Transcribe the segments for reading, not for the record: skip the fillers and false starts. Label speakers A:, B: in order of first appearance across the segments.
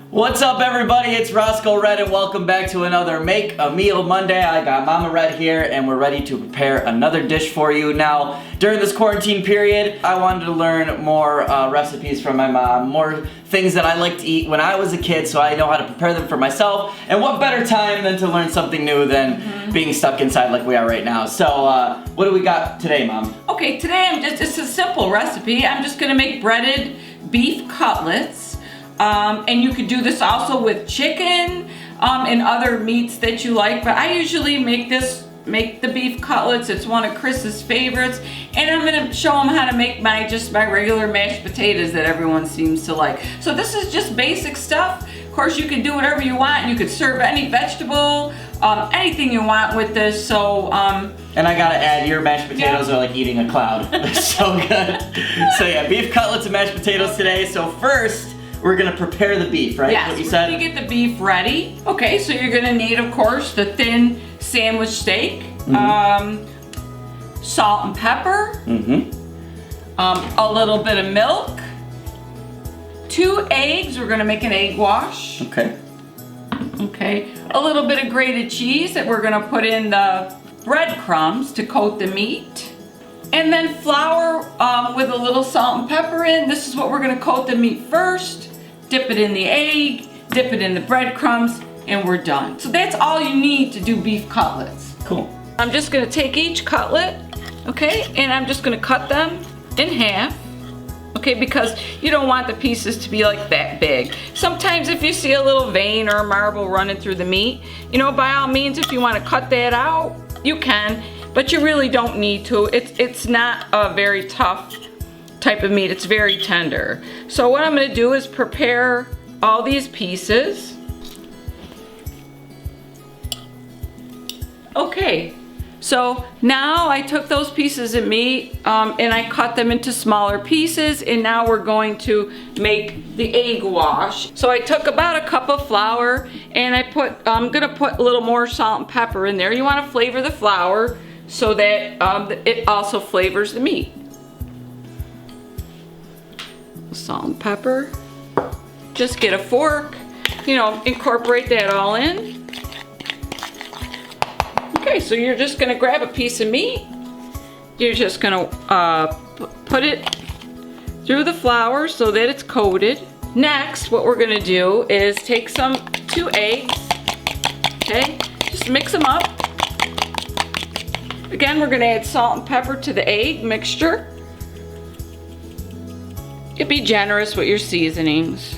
A: What's up, everybody? It's Roscoe Red, and welcome back to another Make a Meal Monday. I got Mama Red here, and we're ready to prepare another dish for you. Now, during this quarantine period, I wanted to learn more recipes from my mom, more things that I liked to eat when I was a kid, so I know how to prepare them for myself. And what better time than to learn something new than being stuck inside like we are right now. So, what do we got today, Mom?
B: Okay, today it's a simple recipe. I'm just gonna make breaded beef cutlets. And you could do this also with chicken and other meats that you like, but I usually make the beef cutlets. It's one of Chris's favorites, and I'm gonna show them how to make my regular mashed potatoes that everyone seems to like. So this is just basic stuff. Of course, you can do whatever you want. You could serve any vegetable, anything you want with this. So
A: and I gotta add, your mashed potatoes are like eating a cloud. They're so good. So yeah, beef cutlets and mashed potatoes today. So first, we're gonna prepare the beef, right?
B: Yes,
A: what you said?
B: we're gonna get the beef ready. Okay, so you're gonna need, of course, the thin sandwich steak, salt and pepper, a little bit of milk, 2 eggs. We're gonna make an egg wash.
A: Okay.
B: Okay, a little bit of grated cheese that we're gonna put in the breadcrumbs to coat the meat. And then flour with a little salt and pepper in. This is what we're gonna coat the meat first. Dip it in the egg, dip it in the breadcrumbs, and we're done. So that's all you need to do beef cutlets.
A: Cool.
B: I'm just gonna take each cutlet, okay, and I'm just gonna cut them in half, okay, because you don't want the pieces to be like that big. Sometimes if you see a little vein or a marble running through the meat, you know, by all means, if you wanna cut that out, you can. But you really don't need to. It's not a very tough type of meat. It's very tender. So what I'm gonna do is prepare all these pieces. Okay, so now I took those pieces of meat and I cut them into smaller pieces, and now we're going to make the egg wash. So I took about a cup of flour, and I'm gonna put a little more salt and pepper in there. You wanna flavor the flour so that it also flavors the meat. Salt and pepper. Just get a fork, you know, incorporate that all in. Okay, so you're just gonna grab a piece of meat. You're just gonna put it through the flour so that it's coated. Next, what we're gonna do is take 2 eggs, okay? Just mix them up. Again, we're gonna add salt and pepper to the egg mixture. You be generous with your seasonings.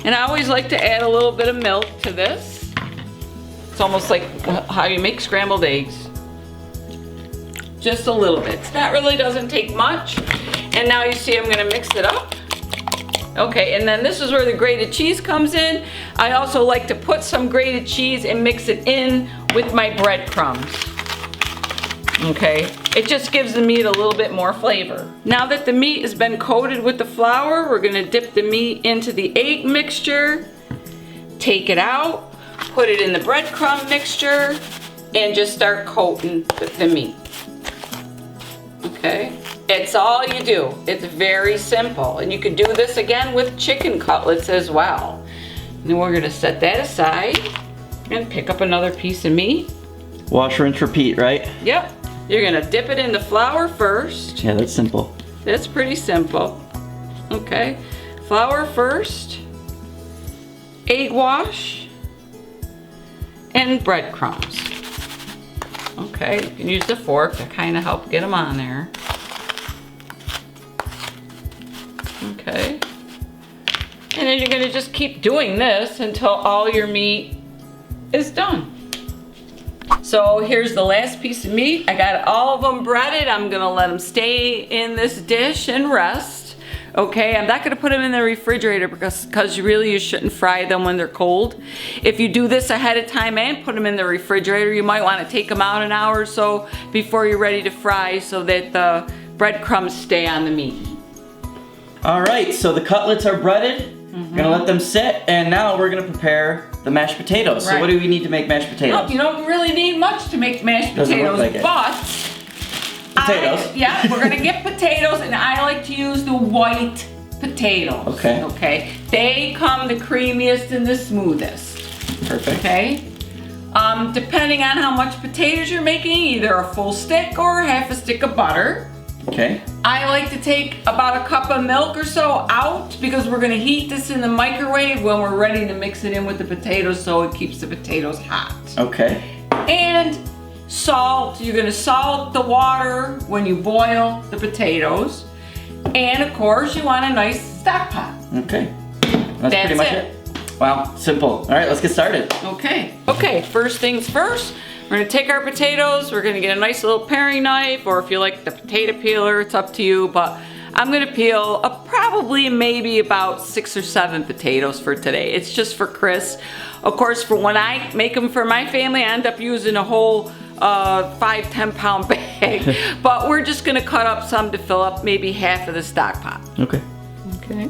B: And I always like to add a little bit of milk to this. It's almost like how you make scrambled eggs. Just a little bit. That really doesn't take much. And now you see I'm gonna mix it up. Okay, and then this is where the grated cheese comes in. I also like to put some grated cheese and mix it in with my breadcrumbs. Okay, it just gives the meat a little bit more flavor. Now that the meat has been coated with the flour, we're gonna dip the meat into the egg mixture, take it out, put it in the breadcrumb mixture, and just start coating with the meat. Okay, it's all you do. It's very simple, and you can do this again with chicken cutlets as well. And then we're gonna set that aside and pick up another piece of meat.
A: Wash, rinse, repeat, right?
B: Yep. You're gonna dip it in the flour first.
A: Yeah, that's simple.
B: That's pretty simple. Okay. Flour first, egg wash, and breadcrumbs. Okay, you can use the fork to kind of help get them on there. Okay. And then you're gonna just keep doing this until all your meat is done. So here's the last piece of meat. I got all of them breaded. I'm gonna let them stay in this dish and rest. Okay, I'm not gonna put them in the refrigerator because really you shouldn't fry them when they're cold. If you do this ahead of time and put them in the refrigerator, you might wanna take them out an hour or so before you're ready to fry so that the breadcrumbs stay on the meat.
A: All right, so the cutlets are breaded. Gonna let them sit, and now we're gonna prepare the mashed potatoes.
B: Right.
A: So what do we need to make mashed potatoes?
B: Well, you don't really need much to make mashed potatoes,
A: look like it.
B: but
A: Potatoes.
B: yeah, we're gonna get potatoes, and I like to use the white potatoes.
A: Okay.
B: Okay. They come the creamiest and the smoothest.
A: Perfect.
B: Okay. Depending on how much potatoes you're making, either a full stick or half a stick of butter.
A: Okay.
B: I like to take about a cup of milk or so out because we're going to heat this in the microwave when we're ready to mix it in with the potatoes so it keeps the potatoes hot.
A: Okay.
B: And salt. You're going to salt the water when you boil the potatoes. And of course, you want a nice stock pot.
A: Okay. That's pretty much it. Wow, simple. All right, let's get started.
B: Okay. Okay, first things first. We're gonna take our potatoes. We're gonna get a nice little paring knife, or if you like the potato peeler, it's up to you. But I'm gonna peel probably maybe about 6 or 7 potatoes for today. It's just for Chris. Of course, for when I make them for my family, I end up using a whole 5-10 pound bag. But we're just gonna cut up some to fill up maybe half of the stock pot.
A: Okay.
B: Okay.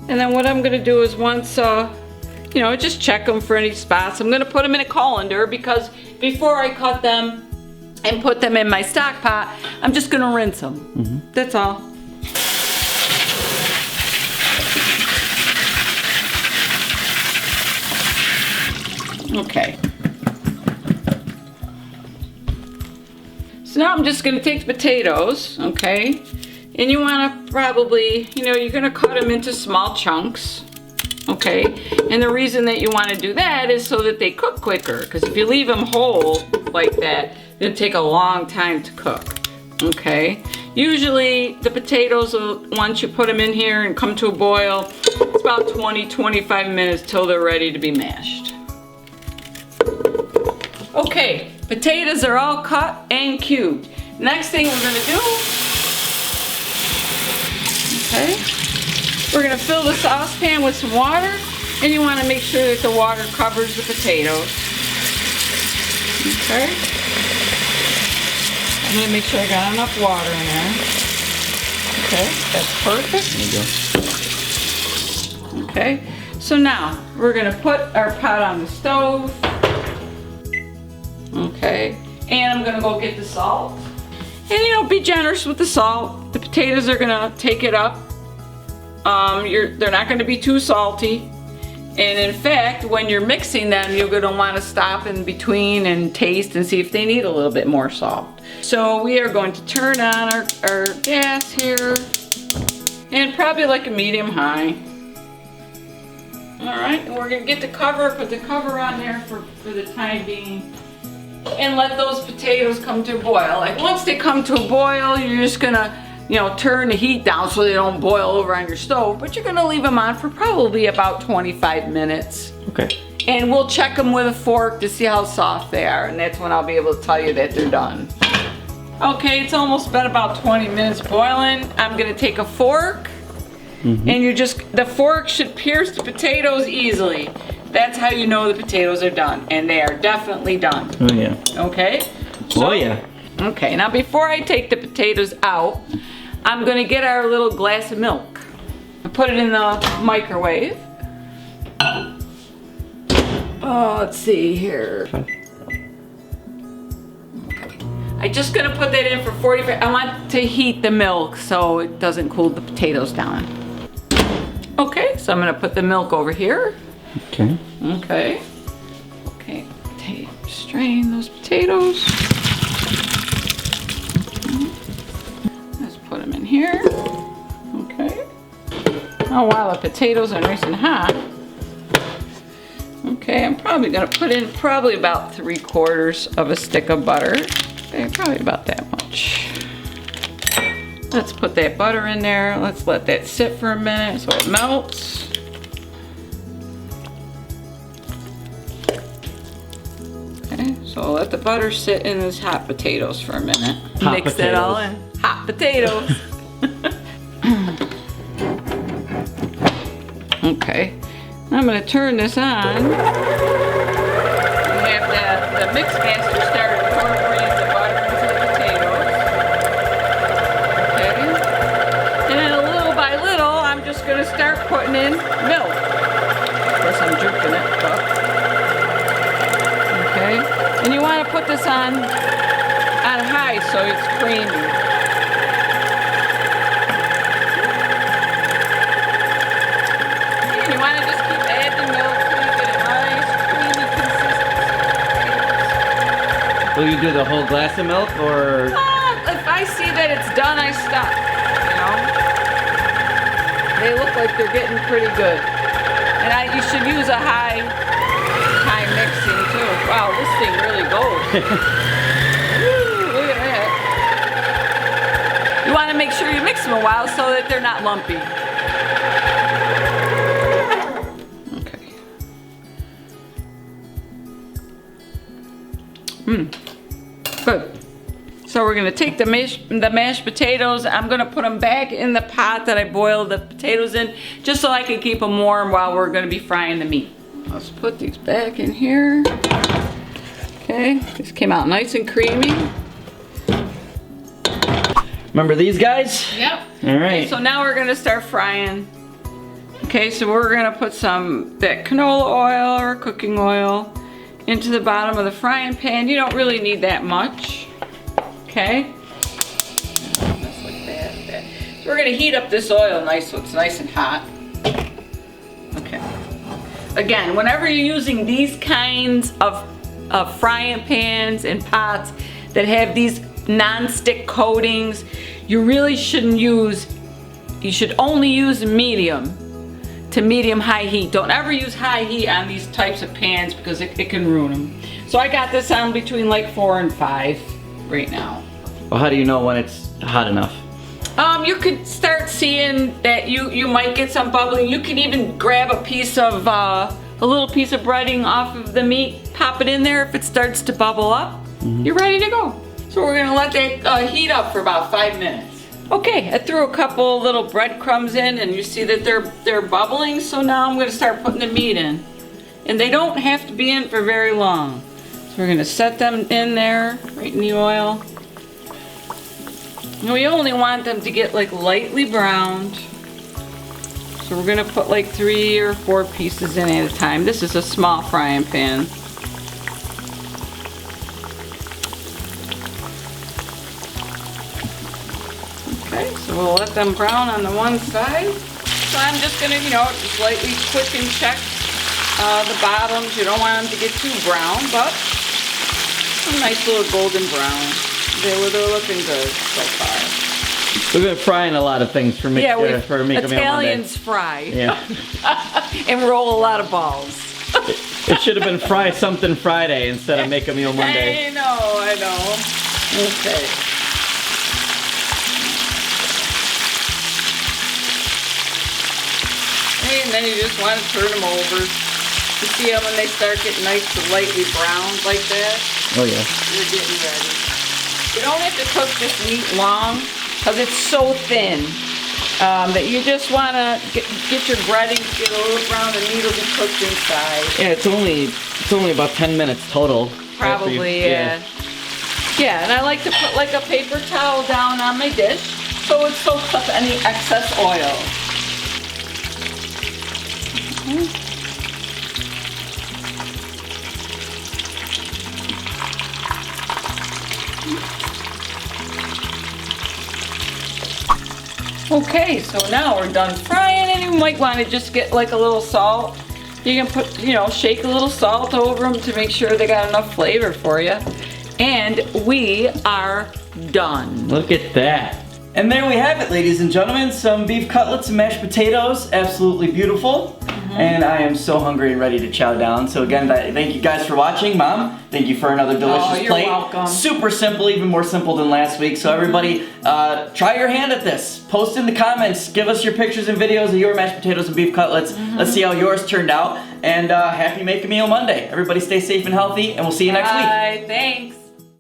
B: And then what I'm gonna do is once, just check them for any spots. I'm gonna put them in a colander because before I cut them and put them in my stock pot, I'm just gonna rinse them.
A: Mm-hmm.
B: That's all. Okay. So now I'm just gonna take the potatoes, okay? And you want to probably, you're going to cut them into small chunks, okay? And the reason that you want to do that is so that they cook quicker. Because if you leave them whole like that, it'll take a long time to cook, okay? Usually the potatoes, once you put them in here and come to a boil, it's about 20-25 minutes till they're ready to be mashed. Okay, potatoes are all cut and cubed. Next thing we're going to do, okay, we're going to fill the saucepan with some water, and you want to make sure that the water covers the potatoes. Okay. I'm going to make sure I got enough water in there. Okay, that's perfect. Okay, so now we're going to put our pot on the stove. Okay, and I'm going to go get the salt. And be generous with the salt. The potatoes are gonna take it up. They're not gonna be too salty. And in fact, when you're mixing them, you're gonna wanna stop in between and taste and see if they need a little bit more salt. So we are going to turn on our gas here. And probably like a medium high. All right, and we're gonna get the cover, put the cover on there for the time being. And let those potatoes come to a boil. Like once they come to a boil, you're just gonna, turn the heat down so they don't boil over on your stove, but you're gonna leave them on for probably about 25 minutes.
A: Okay.
B: And we'll check them with a fork to see how soft they are, and that's when I'll be able to tell you that they're done. Okay, it's almost been about 20 minutes boiling. I'm gonna take a fork, and the fork should pierce the potatoes easily. That's how you know the potatoes are done, and they are definitely done.
A: Oh yeah.
B: Okay?
A: Oh yeah.
B: Okay, now before I take the potatoes out, I'm gonna get our little glass of milk. I put it in the microwave. Oh, let's see here. Okay. I'm just gonna put that in for 45. I want to heat the milk so it doesn't cool the potatoes down. Okay, so I'm gonna put the milk over here.
A: Okay.
B: Okay. Okay. Strain those potatoes. Let's put them in here. Okay. Oh wow, the potatoes are nice and hot. Okay, I'm probably gonna put in probably about 3/4 of a stick of butter. Okay, probably about that much. Let's put that butter in there. Let's let that sit for a minute so it melts. Okay, so let the butter sit in those hot potatoes for a minute. Mix it all in. Hot potatoes. Okay, I'm gonna turn this on. We have the mix master start incorporating the butter into the potatoes. Okay, and then little by little, I'm just gonna start putting in milk. Of course, I'm jerking it up. And you want to put this on high so it's creamy. And you want to just keep adding milk till you get a nice creamy consistency.
A: Will you do the whole glass of milk or?
B: If I see that it's done, I stop, you know. They look like they're getting pretty good. And you should use a high mixing too. Wow, this thing really goes. Woo, look at that. You want to make sure you mix them a while so that they're not lumpy. Okay. Good. So we're gonna take the mashed potatoes. I'm gonna put them back in the pot that I boiled the potatoes in, just so I can keep them warm while we're gonna be frying the meat. Let's put these back in here. Okay, this came out nice and creamy.
A: Remember these guys?
B: Yep.
A: All right.
B: Okay, so now we're gonna start frying. Okay, so we're gonna put that canola oil or cooking oil into the bottom of the frying pan. You don't really need that much. Okay. Just like that. So we're gonna heat up this oil nice so it's nice and hot. Okay. Again, whenever you're using these kinds of frying pans and pots that have these non-stick coatings, you really shouldn't use, you should only use medium to medium-high heat. Don't ever use high heat on these types of pans because it can ruin them. So I got this on between like 4 and 5 right now.
A: Well, how do you know when it's hot enough?
B: You could start seeing that you might get some bubbling. You can even grab a little piece of breading off of the meat, pop it in there. If it starts to bubble up, you're ready to go. So we're gonna let that heat up for about 5 minutes. Okay, I threw a couple little breadcrumbs in, and you see that they're bubbling. So now I'm gonna start putting the meat in, and they don't have to be in for very long. So we're gonna set them in there, right in the oil. And we only want them to get like lightly browned. So we're gonna put like 3 or 4 pieces in at a time. This is a small frying pan. Okay, so we'll let them brown on the one side. So I'm just gonna, just lightly quick and check the bottoms. You don't want them to get too brown, but a nice little golden brown. They're looking good so far.
A: We've been frying a lot of things for Make a Meal Monday.
B: Italians fry.
A: Yeah.
B: And roll a lot of balls.
A: It should have been Fry Something Friday instead of Make a Meal Monday.
B: I know. Okay. And then you just want to turn them over. You see them when they start getting nice and lightly browned like that?
A: Oh yeah.
B: You're getting ready. You don't have to cook this meat long because it's so thin that you just want to get your breading to get a little brown. The meat will be cooked inside.
A: Yeah, it's only about 10 minutes total.
B: Probably, yeah. Yeah, and I like to put like a paper towel down on my dish so it soaks up any excess oil. Okay, so now we're done frying, and you might want to just get like a little salt. You can put, shake a little salt over them to make sure they got enough flavor for you. And we are done.
A: Look at that. And there we have it, ladies and gentlemen. Some beef cutlets and mashed potatoes. Absolutely beautiful. And I am so hungry and ready to chow down. So again, thank you guys for watching. Mom, thank you for another delicious plate.
B: You're welcome.
A: Super simple, even more simple than last week. So everybody, try your hand at this. Post in the comments. Give us your pictures and videos of your mashed potatoes and beef cutlets. Let's see how yours turned out. And happy Make a Meal Monday. Everybody stay safe and healthy, and we'll see you next week.
B: Bye, thanks.